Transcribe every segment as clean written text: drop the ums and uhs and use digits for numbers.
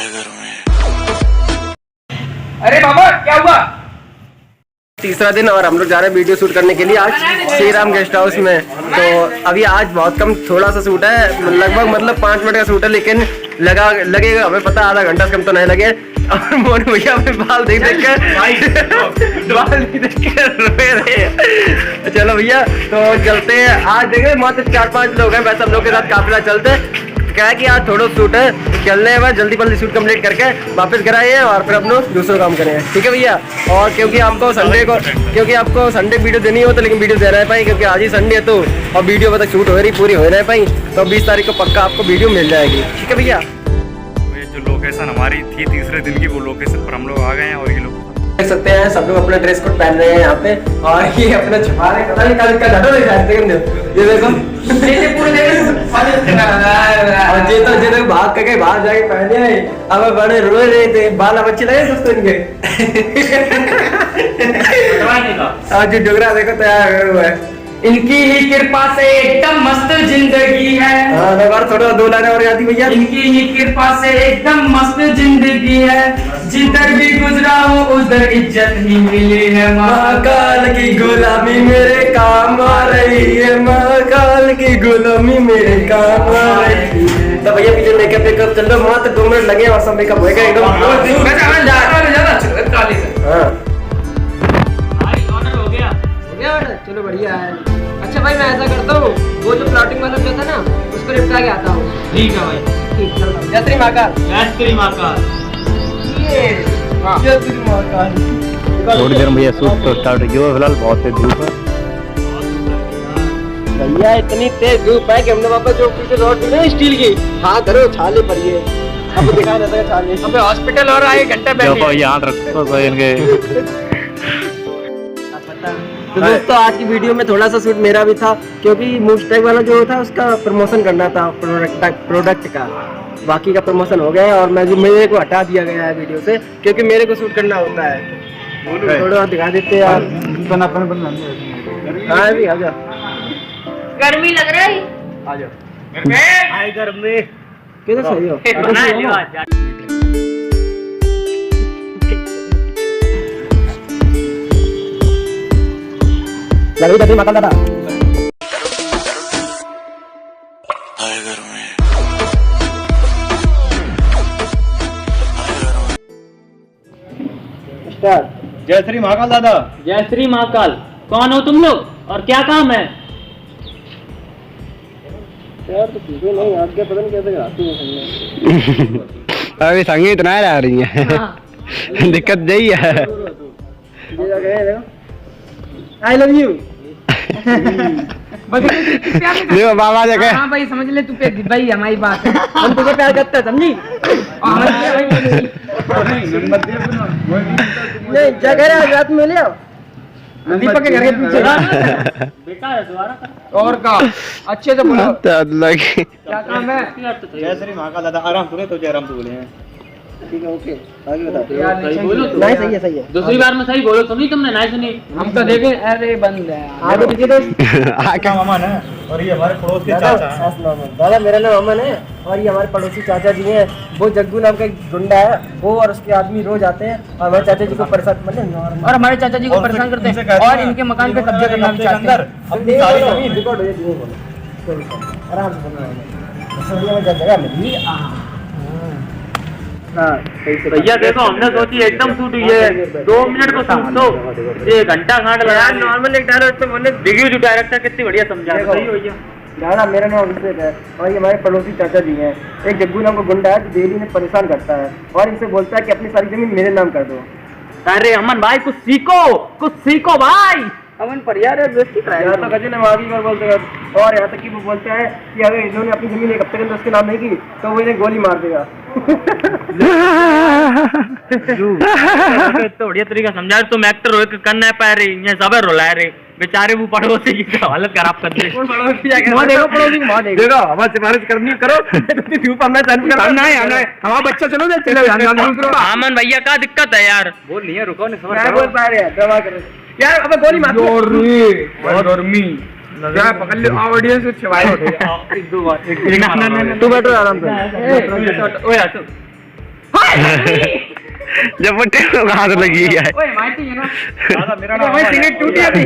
घर में। अरे बाबा क्या हुआ? तीसरा दिन और हम लोग जा रहे हैं वीडियो शूट करने के लिए आज श्री राम गेस्ट हाउस में। तो अभी आज बहुत कम थोड़ा सा शूट है, लगभग मतलब 5 मिनट का शूट है, लेकिन लगेगा हमें पता आधा घंटा से कम तो नहीं लगे। और मोहन भैया अपने बाल देख कर रोए रहे। चलो भैया तो चलते हैं। आज देखे मात्र 4-5 लोग हैं, वैसे हम लोग के साथ काफिला चलते हैं। क्या है कि आज थोड़ा शूट है, चलने हैं, जल्दी जल्दी शूट कंप्लीट करके वापस घर आइए और फिर अपना दूसरा काम करेंगे, ठीक है भैया। और क्योंकि आपको संडे वीडियो देनी हो तो लेकिन वीडियो दे रहे पाई, क्योंकि आज ही संडे है तो और वीडियो मतलब शूट हो रही पूरी हो रही पाई, तो 20 तारीख को पक्का आपको वीडियो मिल जाएगी, ठीक है भैया। जो लोकेशन हमारी थी तीसरे दिन की, वो लोकेशन पर हम लोग आ गए हैं। और ये लोग देख सकते हैं सब लोग अपना ड्रेस कोड पहन रहे हैं यहाँ पे, और ये अपना छुपा रहे हैं, पता नहीं कल का घटो नहीं सकते। ये देखो और ये तो भाग के बाहर जाके पहने हैं। अब बड़े रोए रहे थे, बाल अब अच्छे लगे दोस्तों इनके। आज जो डोगरा देखो तैयार हुआ है, इनकी ही कृपा से एकदम मस्त जिंदगी है। हाँ थोड़ा 2 लाइन और याद भैया। इनकी ही कृपा से एकदम मस्त जिंदगी है, जिधर भी गुजरा हूँ उधर इज्जत ही मिली है। महाकाल की गुलामी मेरे काम आ रही है, महाकाल की गुलामी मेरे काम आ रही है। तो भैया पीछे मेकअप चल रहा, मात्र 2 मिनट लगे और सब मेकअप होएगा एकदम। चलो बढ़िया है। अच्छा भाई मैं ऐसा करता हूँ, वो जो प्लॉटिंग वाला जो था ना उसको निपटा के आता हूँ। ठीक है भाई, ठीक चलो। जय श्री महाकाल। जय श्री महाकाल। जय श्री महाकाल। थोड़ी देर में भैया शूट तो स्टार्ट हो, फिलहाल बहुत तेज धूप है भैया, इतनी तेज धूप है कि हमने वापस जो पीछे रोड थी ना स्टील की, हाँ करो छाले पड़िए, अब दिखाई देता है छाले। अबे हॉस्पिटल और आए घंटा बैठे याद रखो तो इनके। तो दोस्तों आज की वीडियो में थोड़ा सा शूट मेरा भी था, क्योंकि मूस्टैग वाला जो था उसका प्रमोशन करना था प्रोडक्ट का। बाकी का प्रमोशन हो गया है और मेरे को हटा दिया गया है वीडियो से, क्योंकि मेरे को शूट करना होता है। थोड़ा दिखा देते हैं यार। हाँ भी आ जाओ, गर्मी लग रहा है। आ जाओ गर्मी कैसे सही हो। लग रही माता दादा घर में। स्टार्ट। जय श्री महाकाल दादा। जय श्री महाकाल। कौन हो तुम लोग और क्या काम है? यार तो चीजें नहीं याद के पता नहीं कैसे आती है। अभी संगीत नहीं आ रही है। दिक्कत यही है। I love you. देखो बाबा जगह। हाँ भाई समझ ले, तू पे भाई हमारी बात है, हम तुझे प्यार करते हैं, समझी? नहीं जगह है रात में ले आओ दीपक के घर के पीछे। बेकार है, दोबारा कर। और का अच्छे से बोलो क्या काम है। जय श्री महाकाल दादा। आराम सुने तो जय राम तो बोले हैं। ठीक है ओके आगे बता। यार नीचे बोलो तो। नहीं सही है सही है। दूसरी बार में सही बोलो, सुनी तुमने? नहीं सुनी। हम तो देखे, अरे बंद है आगे पीछे दोस्त। क्या अमन है और ये हमारे पड़ोस के चाचा हैं। दादा मेरा नाम अमन है और ये हमारे पड़ोसी चाचा जी हैं। वो जग्गू नाम का एक गुंडा है, वो और उसके आदमी रोज आते हैं और हमारे चाचा जी को परेशान मतलब और हमारे चाचा जी को परेशान करते हैं और इनके मकान पे कब्जा करना भी चाहते हैं। रिकॉर्ड हो जाए आराम से जगह मिली। भैया देखो हमने सोची एकदम शूट हुई है, 2 मिनट को शूट तो ये घंटा घाट लगा। नॉर्मल एक डायरेक्टर मैंने दिव्य जो डायरेक्टर कितनी बढ़िया समझा रहा है भैया। दादा मेरा नाम अभिषेक है और ये हमारे पड़ोसी चाचा जी हैं। एक जग्गू नाम का गुंडा है जो डेली में परेशान करता है और इनसे बोलता है कि अपनी सारी जमीन मेरे नाम कर दो। अरे अमन भाई कुछ सीखो भाई। अमन पर यार बेइज्जती कराया। यहाँ तो गजन है आगे बार बोलते हैं और यहाँ तक कि वो बोलता है कि अगर इन्होंने अपनी जमीन एक हफ्ते के अंदर उसके नाम नहीं की तो वो इन्हें गोली मार देगा। तो बढ़िया तरीका समझा। तुम एक्टर हो कर नहीं पा रही, ये सब रुला रहे बेचारे, वो पड़ोसी की हालत खराब कर दे। देखो हमारे सिफारिश करनी करो हमारा बच्चा चलो अमन भैया का दिक्कत है यार? बोल नहीं है, रुको नहीं बोल पा रहे हैं दवा करो यार। अब गोली मार गर्मी पकड़ लो ऑडियंस को छवाई एक दो बार। तू बैठो आराम से। जब वो टेबल को हाथ लगी है ओए माहिती है ना दादा मेरा नाम ओए सिगरेट टूटी अभी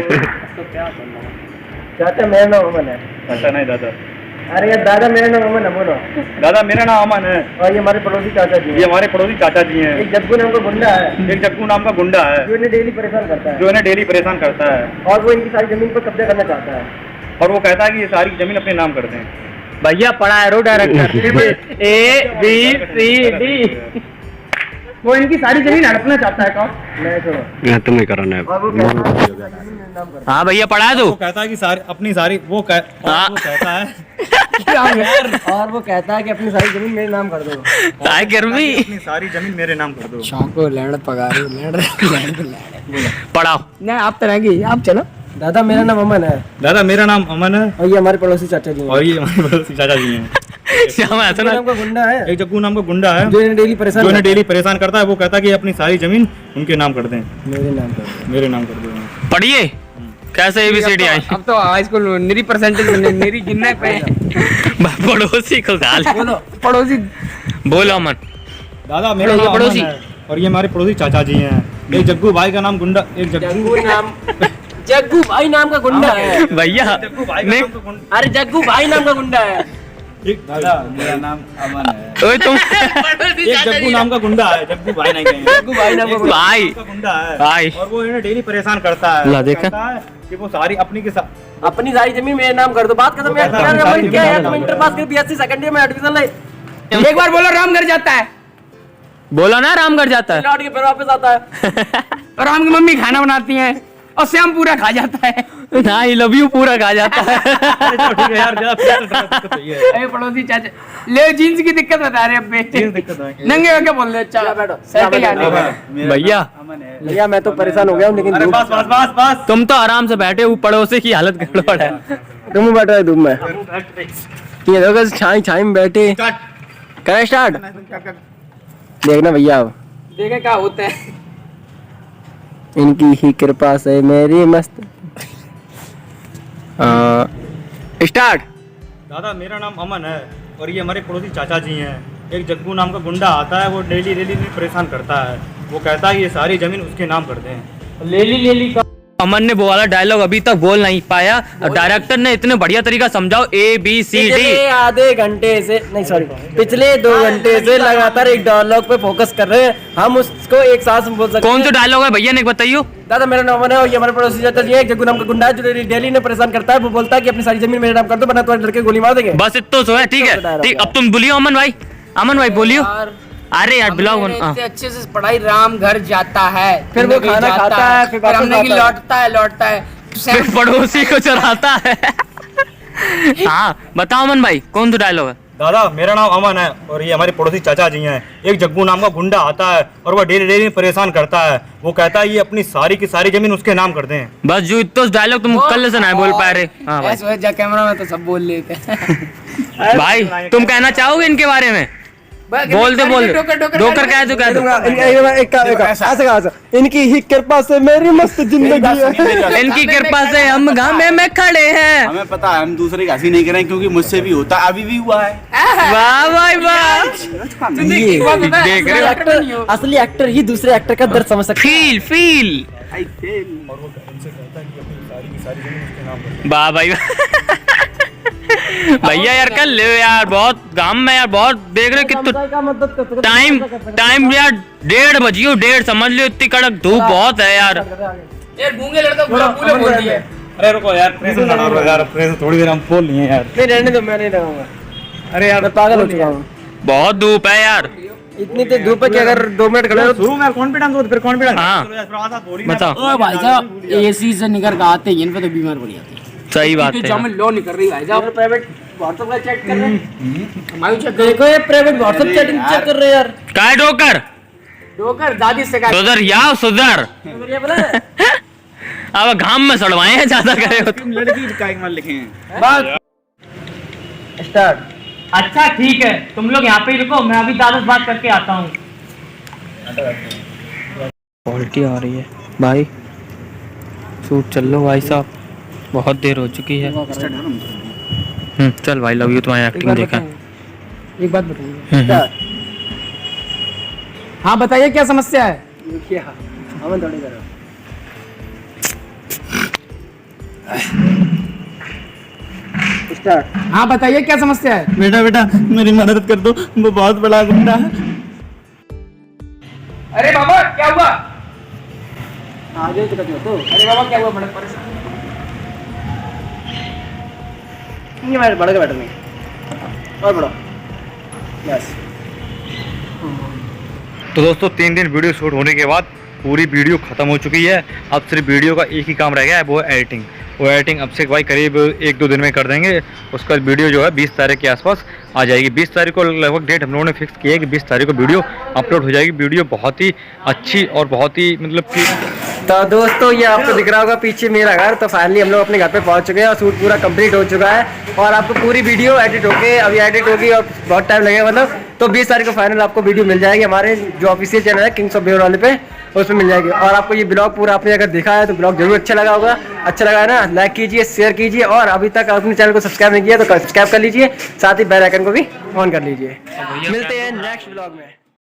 चाचा मेरा नाम अमन है। अच्छा नहीं दादा अरे यार दादा मेरा नाम अमन है, बोलो। दादा मेरा नाम अमन है। और ये हमारे पड़ोसी चाचा जी ये हैं। हमारे पड़ोसी चाचा जी हैं। एक जग्गू नाम का गुंडा है एक जग्गू नाम का गुंडा है जो इन्हें डेली परेशान करता है जो इन्हें डेली परेशान करता है और वो इनकी सारी जमीन पर कब्जा करना चाहता है। और वो कहता है कि ये सारी जमीन अपने नाम कर दें। भैया पढ़ा है रो डायरेक्टर ABCD। वो इनकी सारी जमीन हड़पना चाहता है कौन मैं सुनो तुम नहीं करो ना और वो कहता है कि जमीन मेरे नाम कर दो। हाँ भैया पढ़ा है वो तू कहता है कि सारी अपनी सारी वो कहता है और वो कहता है कि अपनी सारी जमीन मेरे नाम कर दो। काय गर्मी अपनी सारी जमीन मेरे नाम कर दो। पढ़ाओ नहीं आप तो रहेंगे आप चलो दादा मेरा नाम अमन है दादा मेरा नाम अमन है और ये हमारे पड़ोसी चाचा जी हैं। और ये हमारे पड़ोसी चाचा जी हैं। श्याम ऐसा जग्गू ना नाम का गुंडा है एक जग्गू नाम का गुंडा है जो इन्हें डेली परेशान जो इन्हें करता डेली परेशान करता है। वो कहता है कि अपनी सारी जमीन उनके नाम कर दें। है। मेरे नाम कर दो। मेरे नाम कर दो। पढ़िए कैसे ABCD आई अब तो हाई स्कूल निरी परसेंटेज निरी गिनने पे पड़ोसी को गाल पड़ोसी बोलो अमन दादा मेरा ये नाम पड़ोसी। अमन है और ये हमारे पड़ोसी चाचा जी हैं। एक जग्गू भाई का नाम गुंडा एक जग्गू भाई नाम का गुंडा है। भैया जग्गू भाई का नहीं नाम तो गुंडा। अरे जग्गू भाई नाम का गुंडा है। एक दादा मेरा नाम अमन है। ओए तुम एक जग्गू नाम का गुंडा है। जग्गू भाई नहीं कहेंगे। जग्गू भाई नाम का गुंडा भाई का गुंडा है भाई और वो इन्हें डेली परेशान करता है। ला वो देखा। कहता है कि वो सारी अपनी के साथ अपनी सारी जमीन मेरे नाम कर दो। बात खत्म यार। वो कहता है यार अपनी सारी अमन क्या जमीन है मेरे तुम नाम इंटर कर पास कर BSc सेकंड ईयर में एडमिशन ले एक बार बोलो रामगढ़ जाता है बोला ना रामगढ़ जाता है लौट के फिर वापस आता है। और राम की मम्मी खाना बनाती है और श्याम पूरा खा जाता है ना आई लव यू पूरा खा जाता है ठीक है यार ज्यादा दिक्कत चाहिए। अरे पड़ोसी चाचा ले जीन्स की दिक्कत बता रहे अब दिक्कत है। नंगे होके बोल रहे अच्छा बैठो। सेटिंग आने का। भैया भैया मैं तो परेशान हो गया हूँ लेकिन अरे बस बस बस बस तुम तो आराम से बैठे हो पड़ोसी की हालत गड़बड़ है तुम बैठो है धूप में ये देखो छाई छाई में बैठे करें स्टार्ट देखना भैया अब देखे क्या होता है इनकी ही कृपा से मेरी मस्त स्टार्ट। दादा मेरा नाम अमन है और ये हमारे पड़ोसी चाचा जी हैं। एक जग्गू नाम का गुंडा आता है। वो डेली डेली परेशान करता है। वो कहता है ये सारी जमीन उसके नाम कर दें। लेली का अमन ने वो वाला डायलॉग अभी तक बोल नहीं पाया और डायरेक्टर ने इतने बढ़िया तरीका समझाओ ABCD पिछले आधे घंटे से नहीं सॉरी पिछले 2 घंटे से लगातार एक डायलॉग पे फोकस कर रहे हैं। हम उसको एक साथ में बोल सकते कौन हैं। सा डायलॉग है भैया ने बताइयो दादा मेरा नाम है और ये हमारे पड़ोसी चाचा जी है। एक जग्गू नाम का गुंडा है जो डेली ने परेशान करता है। वो बोलता है कि अपनी सारी जमीन मेरे नाम कर दो वरना तुम्हारे लड़के गोली मार देंगे। बस इतना सो है ठीक है ठीक अब तुम बोलियो अमन भाई बोलियो अरे यार ब्लॉग इतने अच्छे से पढ़ाई राम घर जाता है फिर वो खाना खाता है, फिर वापस हमने की आता है। लौटता है फिर पड़ोसी को चढ़ाता है हाँ बताओ अमन भाई कौन सा डायलॉग है दादा मेरा नाम अमन है और ये हमारे पड़ोसी चाचा जी हैं। एक जग्गू नाम का गुंडा आता है और वह डेली डेली परेशान करता है। वो कहता है ये अपनी सारी की सारी जमीन उसके नाम कर दें। बस जो इतना डायलॉग तुम कल से नहीं बोल पा रहे हाँ भाई ऐसे जा कैमरा में तो सब बोल लेते हैं भाई तुम कहना चाहोगे इनके बारे में बोल दे डोकर क्या है तो कह दो इनकी ही कृपा से मेरी मस्त जिंदगी है। इनकी कृपा से हम घामे में खड़े हैं हमें पता है हम दूसरे की हंसी नहीं करें क्योंकि मुझसे भी होता है, अभी भी हुआ है। वाह भाई वाह देख रहे हो असली एक्टर ही दूसरे एक्टर का दर्द समझ सकता है। फील वाह भाई भैया यार कर ले यार बहुत गांव में यार बहुत देख रहे कितना टाइम यार 1:30 बजियो 1:30 समझ लो इतनी कड़क धूप बहुत है यार यार गूंगे लड़का पूरा पूरे बोल दिया अरे रुको यार प्रेस में लड़ा रहो यार प्रेस थोड़ी देर हम बोल लिए यार। नहीं रहने दो मैं नहीं रहूंगा। अरे यार मैं पागल हो चुका हूँ। बहुत धूप है यार इतनी तेज धूप है कि अगर 2 मिनट खड़े हो शुरू में कॉन्फिडेंस हो फिर कॉन्फिडेंस हाँ। बताओ ओ भाई साहब एसी से निकल के आते हैं इन पे तो बीमार पड़ जाते हैं सही बात है जम लो निकल रही भाई साहब प्राइवेट व्हाट्सएप का चैट कर रहे हैं। हमारी चेक देखो ये प्राइवेट व्हाट्सएप चैटिंग चेक कर रहे हैं यार। काय डोकर डोकर दादी से सुधर याओ सुधर ये बोला अब घाम में सड़वाए हैं ज्यादा करे हो तो। लड़की का एक मार लिखे हैं। स्टार्ट। अच्छा ठीक है तुम लोग यहाँ पे ही रुको मैं अभी दादा से बात करके आता हूँ क्वालिटी आ रही है भाई शूट चल लो भाई साहब बहुत देर हो चुकी है चल भाई लव यू तुम्हारी एक्टिंग देखा एक बात बताइए हाँ बताइए क्या समस्या है? अमन थोड़ी करो। स्टार्ट। हाँ बताइए क्या समस्या है? बेटा बेटा मेरी मदद कर दो, वो बहुत बड़ा गुंडा है। अरे बाबा क्या हुआ? आगे तो तो अरे बाबा क्या हुआ? बड़ा परेशान। नहीं मैं बढ़ के बैठो नहीं और बढ़ो यस। तो दोस्तों 3 दिन वीडियो शूट होने के बाद पूरी वीडियो ख़त्म हो चुकी है। अब सिर्फ वीडियो का एक ही काम रह गया है, वो है एडिटिंग। वो एडिटिंग अब से भाई करीब 1-2 दिन में कर देंगे। उसका वीडियो जो है 20 तारीख के आसपास आ जाएगी। 20 तारीख को लगभग डेट हम लोगों ने फिक्स की है कि 20 तारीख को वीडियो अपलोड हो जाएगी। वीडियो बहुत ही अच्छी और बहुत ही मतलब कि तो दोस्तों ये आपको दिख रहा होगा पीछे मेरा घर। तो फाइनली हम लोग अपने घर पे पहुंच चुके हैं और शूट पूरा कंप्लीट हो चुका है और आपको पूरी वीडियो एडिट होके अभी एडिट होगी और बहुत टाइम लगेगा मतलब। तो 20 तारीख को फाइनल आपको वीडियो मिल जाएगी हमारे जो ऑफिशियल चैनल है किंग्स ऑफ बेवर वाले पे, उसमें मिल जाएगी। और आपको ये ब्लॉग पूरा आपने अगर देखा है तो ब्लॉग जरूर अच्छा लगा होगा। अच्छा लगा है ना, लाइक कीजिए, शेयर कीजिए और अभी तक अपने चैनल को सब्सक्राइब नहीं किया तो सब्सक्राइब कर लीजिए, साथ ही बेल आइकन को भी ऑन कर लीजिए। मिलते हैं नेक्स्ट ब्लॉग में।